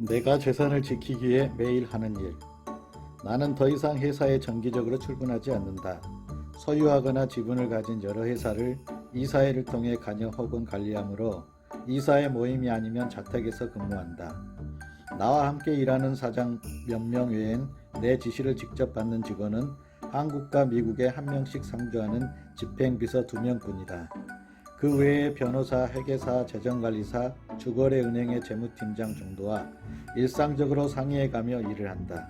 내가 재산을 지키기 위해 매일 하는 일. 나는 더 이상 회사에 정기적으로 출근하지 않는다. 소유하거나 지분을 가진 여러 회사를 이사회를 통해 관여 혹은 관리하므로 이사회 모임이 아니면 자택에서 근무한다. 나와 함께 일하는 사장 몇 명 외엔 내 지시를 직접 받는 직원은 한국과 미국에 한 명씩 상주하는 집행비서 2명뿐이다. 그 외에 변호사, 회계사, 재정관리사, 주거래은행의 재무팀장 정도와 일상적으로 상의해가며 일을 한다.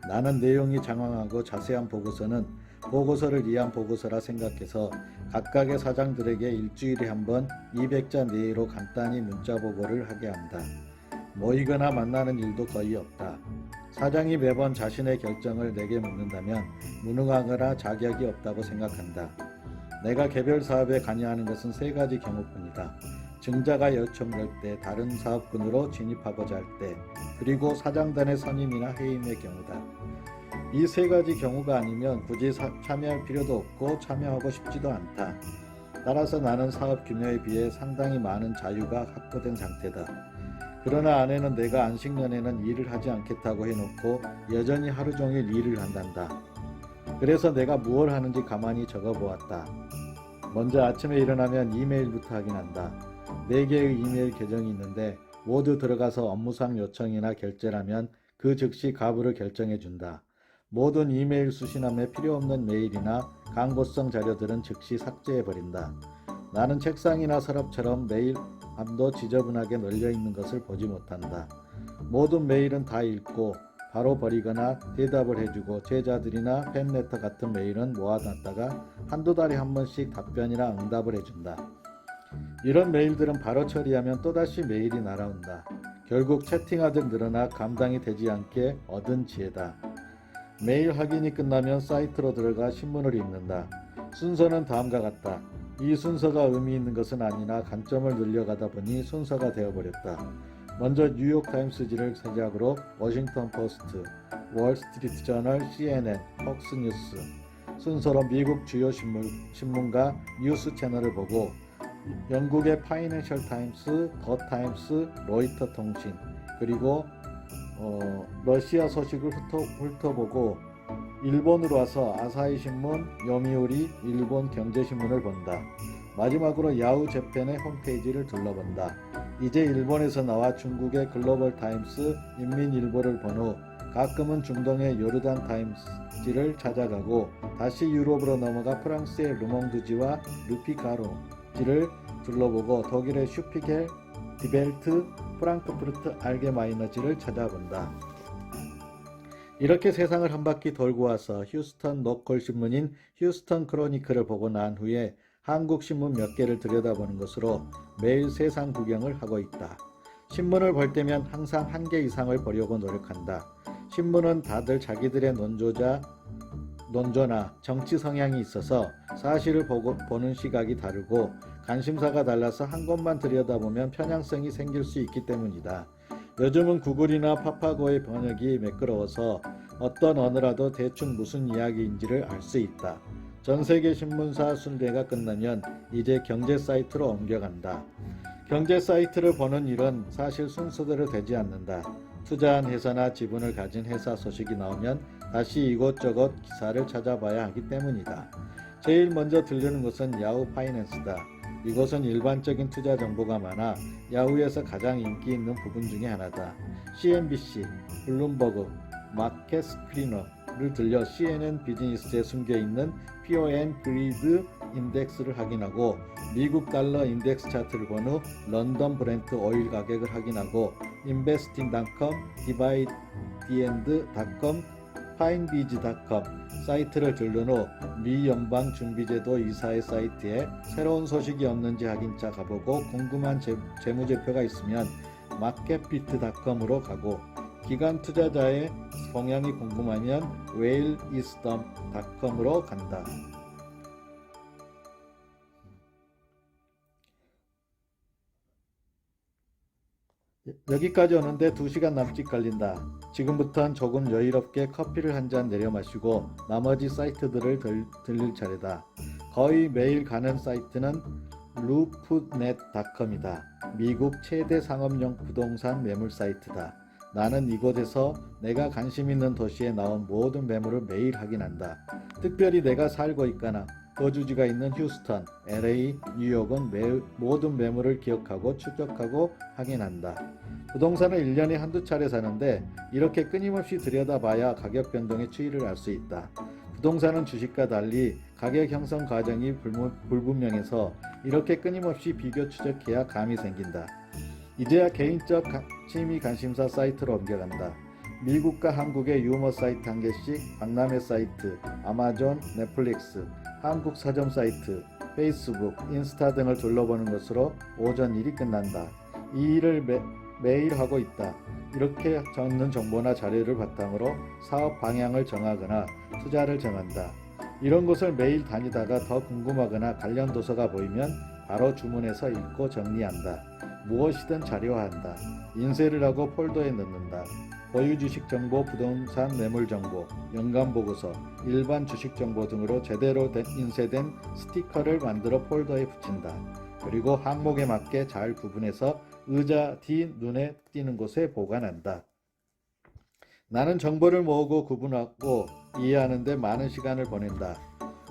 나는 내용이 장황하고 자세한 보고서는 보고서를 위한 보고서라 생각해서 각각의 사장들에게 일주일에 한 번 200자 내외로 간단히 문자 보고를 하게 한다. 모이거나 만나는 일도 거의 없다. 사장이 매번 자신의 결정을 내게 묻는다면 무능하거나 자격이 없다고 생각한다. 내가 개별 사업에 관여하는 것은 3가지 경우뿐이다. 증자가 요청될 때, 다른 사업군으로 진입하고자 할 때, 그리고 사장단의 선임이나 해임의 경우다. 이 3가지 경우가 아니면 굳이 참여할 필요도 없고 참여하고 싶지도 않다. 따라서 나는 사업 규모에 비해 상당히 많은 자유가 확보된 상태다. 그러나 아내는 내가 안식년에는 일을 하지 않겠다고 해놓고 여전히 하루 종일 일을 한단다. 그래서 내가 무엇을 하는지 가만히 적어보았다. 먼저 아침에 일어나면 이메일부터 확인한다. 4개의 이메일 계정이 있는데 모두 들어가서 업무상 요청이나 결제라면 그 즉시 가부를 결정해준다. 모든 이메일 수신함에 필요없는 메일이나 광고성 자료들은 즉시 삭제해버린다. 나는 책상이나 서랍처럼 매일 밤도 지저분하게 널려있는 것을 보지 못한다. 모든 메일은 다 읽고 바로 버리거나 대답을 해주고 제자들이나 팬레터 같은 메일은 모아놨다가 한두 달에 한 번씩 답변이나 응답을 해준다. 이런 메일들은 바로 처리하면 또다시 메일이 날아온다. 결국 채팅하듯 늘어나 감당이 되지 않게 얻은 지혜다. 메일 확인이 끝나면 사이트로 들어가 신문을 읽는다. 순서는 다음과 같다. 이 순서가 의미 있는 것은 아니나 관점을 늘려가다 보니 순서가 되어버렸다. 먼저 뉴욕타임스지를 시작으로 워싱턴 포스트, 월스트리트 저널, CNN, 폭스뉴스 순서로 미국 주요 신문과 뉴스 채널을 보고 영국의 파이낸셜 타임스, 더 타임스, 로이터 통신 그리고 러시아 소식을 훑어보고 일본으로 와서 아사히 신문, 요미우리, 일본 경제신문을 본다. 마지막으로 야후 재팬의 홈페이지를 둘러본다. 이제 일본에서 나와 중국의 글로벌 타임스, 인민일보를 본 후 가끔은 중동의 요르단 타임스지를 찾아가고 다시 유럽으로 넘어가 프랑스의 르몽드지와 르피가로지를 둘러보고 독일의 슈피겔, 디벨트, 프랑크푸르트 알게마이너지를 찾아본다. 이렇게 세상을 한 바퀴 돌고 와서 휴스턴 로컬 신문인 휴스턴 크로니클을 보고 난 후에 한국 신문 몇 개를 들여다보는 것으로 매일 세상 구경을 하고 있다. 신문을 볼 때면 항상 1개 이상을 보려고 노력한다. 신문은 다들 자기들의 논조나 정치 성향이 있어서 사실을 보는 시각이 다르고 관심사가 달라서 한 곳만 들여다보면 편향성이 생길 수 있기 때문이다. 요즘은 구글이나 파파고의 번역이 매끄러워서 어떤 언어라도 대충 무슨 이야기인지를 알 수 있다. 전세계 신문사 순례가 끝나면 이제 경제 사이트로 옮겨간다. 경제 사이트를 보는 일은 사실 순서대로 되지 않는다. 투자한 회사나 지분을 가진 회사 소식이 나오면 다시 이곳저곳 기사를 찾아봐야 하기 때문이다. 제일 먼저 들르는 것은 야후 파이낸스다. 이곳은 일반적인 투자 정보가 많아 야후에서 가장 인기 있는 부분 중에 하나다. CNBC, 블룸버그, 마켓 스크리너를 들려 CNN 비즈니스에 숨겨있는 PON 그리드 인덱스를 확인하고 미국 달러 인덱스 차트를 본 후 런던 브렌트 오일 가격을 확인하고 investing.com, dividend.com, finebiz.com 사이트를 들른 후 미 연방준비제도 이사회 사이트에 새로운 소식이 없는지 확인차 가보고 궁금한 재무제표가 있으면 marketbit.com으로 가고 기관 투자자의 성향이 궁금하면 whaleisdom.com으로 간다. 여기까지 오는데 2시간 남짓 걸린다. 지금부턴 조금 여유롭게 커피를 한 잔 내려 마시고 나머지 사이트들을 들릴 차례다. 거의 매일 가는 사이트는 루프넷.com이다. 미국 최대 상업용 부동산 매물 사이트다. 나는 이곳에서 내가 관심 있는 도시에 나온 모든 매물을 매일 확인한다. 특별히 내가 살고 있거나 거주지가 있는 휴스턴, LA, 뉴욕은 모든 매물을 기억하고 추적하고 확인한다. 부동산을 1년에 한두 차례 사는데 이렇게 끊임없이 들여다봐야 가격 변동의 추이를 알 수 있다. 부동산은 주식과 달리 가격 형성 과정이 불분명해서 이렇게 끊임없이 비교 추적해야 감이 생긴다. 이제야 개인적 취미 관심사 사이트로 옮겨간다. 미국과 한국의 유머 사이트 한 개씩, 박람회 사이트, 아마존, 넷플릭스, 한국 서점 사이트, 페이스북, 인스타 등을 둘러보는 것으로 오전 일이 끝난다. 이 일을 매일 하고 있다. 이렇게 적는 정보나 자료를 바탕으로 사업 방향을 정하거나 투자를 정한다. 이런 곳을 매일 다니다가 더 궁금하거나 관련 도서가 보이면 바로 주문해서 읽고 정리한다. 무엇이든 자료화한다. 인쇄를 하고 폴더에 넣는다. 보유 주식 정보, 부동산 매물 정보, 연간 보고서, 일반 주식 정보 등으로 제대로 인쇄된 스티커를 만들어 폴더에 붙인다. 그리고 항목에 맞게 잘 구분해서 의자 뒤 눈에 띄는 곳에 보관한다. 나는 정보를 모으고 구분하고 이해하는 데 많은 시간을 보낸다.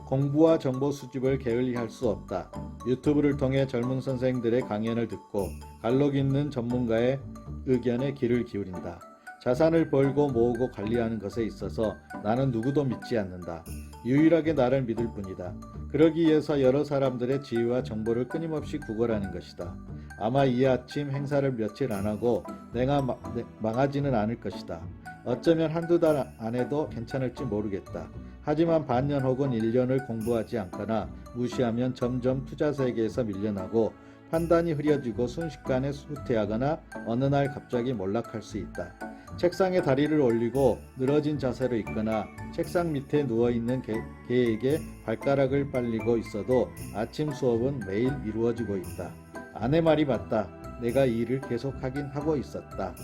공부와 정보 수집을 게을리할 수 없다. 유튜브를 통해 젊은 선생들의 강연을 듣고 갈록 있는 전문가의 의견에 귀를 기울인다. 자산을 벌고 모으고 관리하는 것에 있어서 나는 누구도 믿지 않는다. 유일하게 나를 믿을 뿐이다. 그러기 위해서 여러 사람들의 지혜와 정보를 끊임없이 구걸하는 것이다. 아마 이 아침 행사를 며칠 안 하고 내가 망하지는 않을 것이다. 어쩌면 한두 달 안에도 괜찮을지 모르겠다. 하지만 반년 혹은 1년을 공부하지 않거나 무시하면 점점 투자 세계에서 밀려나고 판단이 흐려지고 순식간에 후퇴하거나 어느 날 갑자기 몰락할 수 있다. 책상에 다리를 올리고 늘어진 자세로 있거나 책상 밑에 누워있는 개에게 발가락을 빨리고 있어도 아침 수업은 매일 이루어지고 있다. 아내 말이 맞다. 내가 이 일을 계속 하긴 하고 있었다.